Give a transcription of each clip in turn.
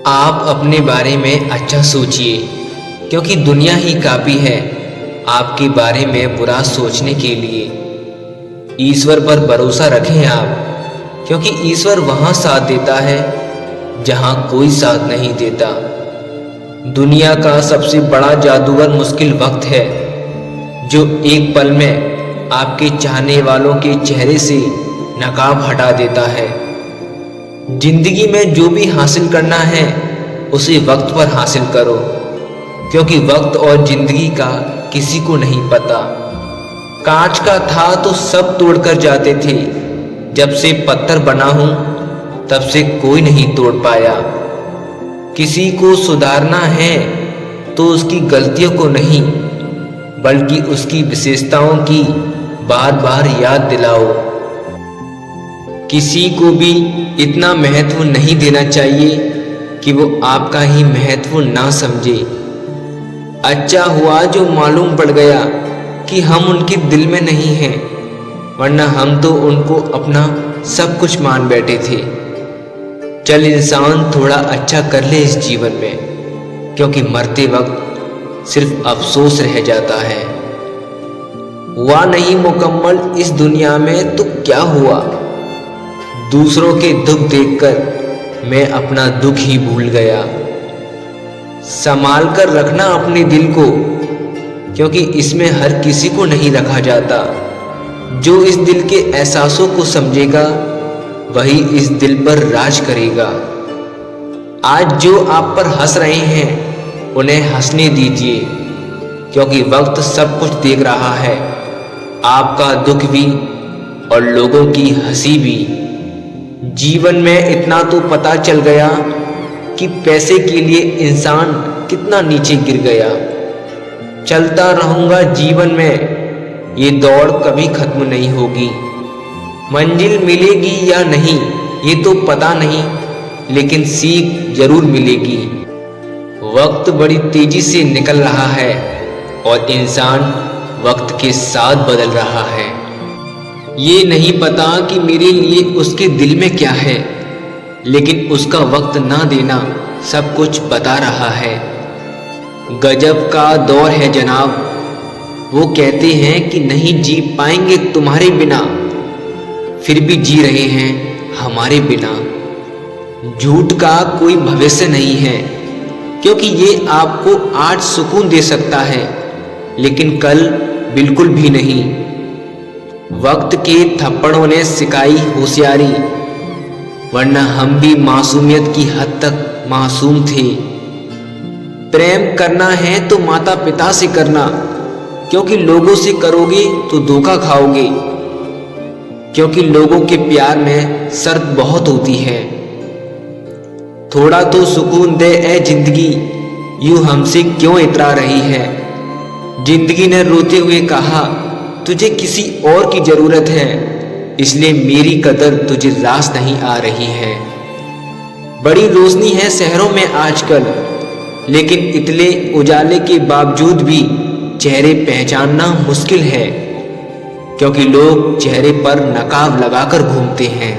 आप अपने बारे में अच्छा सोचिए, क्योंकि दुनिया ही काफ़ी है आपके बारे में बुरा सोचने के लिए। ईश्वर पर भरोसा रखें आप, क्योंकि ईश्वर वहाँ साथ देता है जहाँ कोई साथ नहीं देता। दुनिया का सबसे बड़ा जादूगर मुश्किल वक्त है, जो एक पल में आपके चाहने वालों के चेहरे से नकाब हटा देता है। जिंदगी में जो भी हासिल करना है उसे वक्त पर हासिल करो, क्योंकि वक्त और जिंदगी का किसी को नहीं पता। कांच का था तो सब तोड़कर जाते थे, जब से पत्थर बना हूं तब से कोई नहीं तोड़ पाया। किसी को सुधारना है तो उसकी गलतियों को नहीं, बल्कि उसकी विशेषताओं की बार बार याद दिलाओ। किसी को भी इतना महत्व नहीं देना चाहिए कि वो आपका ही महत्व ना समझे। अच्छा हुआ जो मालूम पड़ गया कि हम उनके दिल में नहीं हैं, वरना हम तो उनको अपना सब कुछ मान बैठे थे। चल इंसान थोड़ा अच्छा कर ले इस जीवन में, क्योंकि मरते वक्त सिर्फ अफसोस रह जाता है। हुआ नहीं मुकम्मल इस दुनिया में तो क्या हुआ, दूसरों के दुख देखकर मैं अपना दुख ही भूल गया। संभाल कर रखना अपने दिल को, क्योंकि इसमें हर किसी को नहीं रखा जाता। जो इस दिल के एहसासों को समझेगा वही इस दिल पर राज करेगा। आज जो आप पर हंस रहे हैं उन्हें हंसने दीजिए, क्योंकि वक्त सब कुछ देख रहा है, आपका दुख भी और लोगों की हंसी भी। जीवन में इतना तो पता चल गया कि पैसे के लिए इंसान कितना नीचे गिर गया। चलता रहूंगा जीवन में, ये दौड़ कभी खत्म नहीं होगी। मंजिल मिलेगी या नहीं ये तो पता नहीं, लेकिन सीख जरूर मिलेगी। वक्त बड़ी तेजी से निकल रहा है और इंसान वक्त के साथ बदल रहा है। ये नहीं पता कि मेरे लिए उसके दिल में क्या है, लेकिन उसका वक्त ना देना सब कुछ बता रहा है। गजब का दौर है जनाब, वो कहते हैं कि नहीं जी पाएंगे तुम्हारे बिना, फिर भी जी रहे हैं हमारे बिना। झूठ का कोई भविष्य नहीं है, क्योंकि ये आपको आज सुकून दे सकता है, लेकिन कल बिल्कुल भी नहीं। वक्त के थप्पड़ों ने सिखाई होशियारी, वरना हम भी मासूमियत की हद तक मासूम थे। प्रेम करना है तो माता पिता से करना, क्योंकि लोगों से करोगे तो धोखा खाओगे। क्योंकि लोगों के प्यार में शर्त बहुत होती है। थोड़ा तो सुकून दे ए जिंदगी, यूं हमसे क्यों इतरा रही है। जिंदगी ने रोते हुए कहा तुझे किसी और की जरूरत है, इसलिए मेरी कदर तुझे रास नहीं आ रही है। बड़ी रोशनी है शहरों में आजकल, लेकिन इतने उजाले के बावजूद भी चेहरे पहचानना मुश्किल है, क्योंकि लोग चेहरे पर नकाब लगाकर घूमते हैं।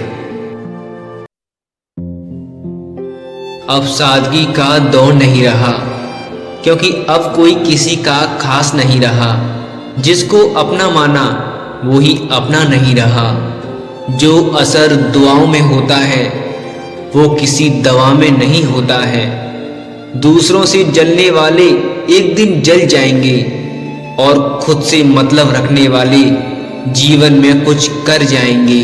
अब सादगी का दौर नहीं रहा, क्योंकि अब कोई किसी का खास नहीं रहा। जिसको अपना माना वो ही अपना नहीं रहा। जो असर दुआओं में होता है वो किसी दवा में नहीं होता है। दूसरों से जलने वाले एक दिन जल जाएंगे, और खुद से मतलब रखने वाले जीवन में कुछ कर जाएंगे।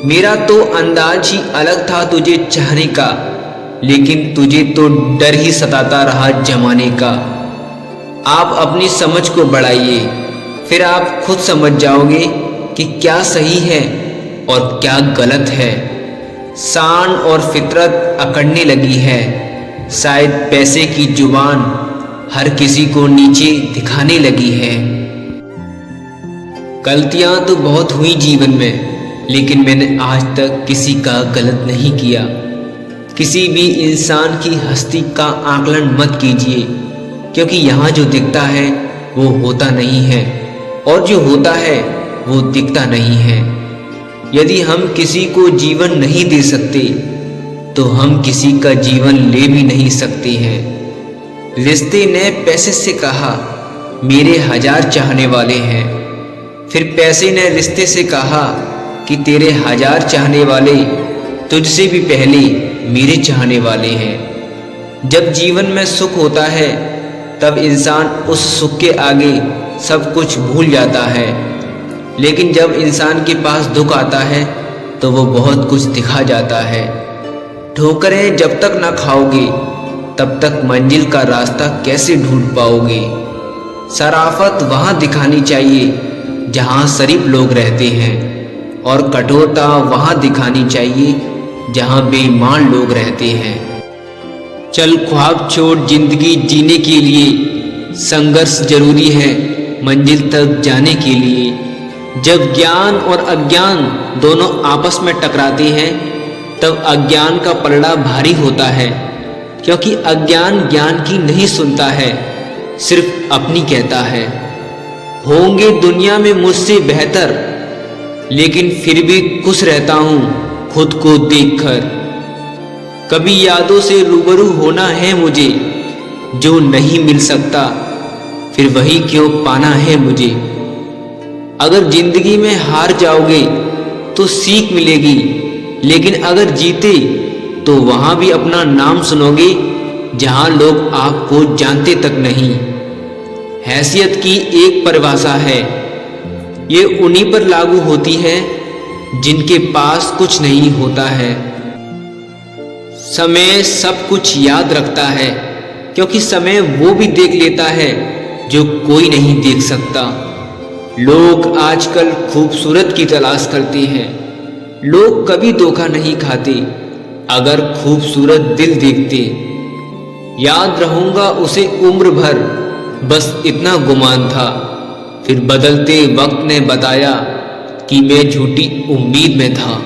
मेरा तो अंदाज ही अलग था तुझे चाहने का, लेकिन तुझे तो डर ही सताता रहा जमाने का। आप अपनी समझ को बढ़ाइए, फिर आप खुद समझ जाओगे कि क्या सही है और क्या गलत है। शान और फितरत अकड़ने लगी है, शायद पैसे की जुबान हर किसी को नीचे दिखाने लगी है। गलतियां तो बहुत हुई जीवन में, लेकिन मैंने आज तक किसी का गलत नहीं किया। किसी भी इंसान की हस्ती का आकलन मत कीजिए, क्योंकि यहाँ जो दिखता है वो होता नहीं है, और जो होता है वो दिखता नहीं है। यदि हम किसी को जीवन नहीं दे सकते तो हम किसी का जीवन ले भी नहीं सकते हैं। रिश्ते ने पैसे से कहा मेरे 1000 चाहने वाले हैं। फिर पैसे ने रिश्ते से कहा कि तेरे 1000 चाहने वाले तुझसे भी पहले मेरे चाहने वाले हैं। जब जीवन में सुख होता है तब इंसान उस सुख के आगे सब कुछ भूल जाता है, लेकिन जब इंसान के पास दुख आता है तो वो बहुत कुछ दिखा जाता है। ठोकरें जब तक ना खाओगे तब तक मंजिल का रास्ता कैसे ढूंढ पाओगे। शराफत वहाँ दिखानी चाहिए जहाँ शरीफ लोग रहते हैं, और कठोरता वहाँ दिखानी चाहिए जहाँ बेईमान लोग रहते हैं। चल ख्वाब छोड़ जिंदगी जीने के लिए, संघर्ष जरूरी है मंजिल तक जाने के लिए। जब ज्ञान और अज्ञान दोनों आपस में टकराते हैं तब अज्ञान का पलड़ा भारी होता है, क्योंकि अज्ञान ज्ञान की नहीं सुनता है, सिर्फ अपनी कहता है। होंगे दुनिया में मुझसे बेहतर, लेकिन फिर भी खुश रहता हूँ खुद को देखकर। कभी यादों से रूबरू होना है मुझे, जो नहीं मिल सकता फिर वही क्यों पाना है मुझे। अगर जिंदगी में हार जाओगे तो सीख मिलेगी, लेकिन अगर जीते तो वहाँ भी अपना नाम सुनोगे जहाँ लोग आपको जानते तक नहीं। हैसियत की एक परिभाषा है, ये उन्हीं पर लागू होती है जिनके पास कुछ नहीं होता है। समय सब कुछ याद रखता है, क्योंकि समय वो भी देख लेता है जो कोई नहीं देख सकता। लोग आजकल खूबसूरत की तलाश करते हैं, लोग कभी धोखा नहीं खाते अगर खूबसूरत दिल देखते। याद रहूंगा उसे उम्र भर, बस इतना गुमान था। फिर बदलते वक्त ने बताया कि मैं झूठी उम्मीद में था।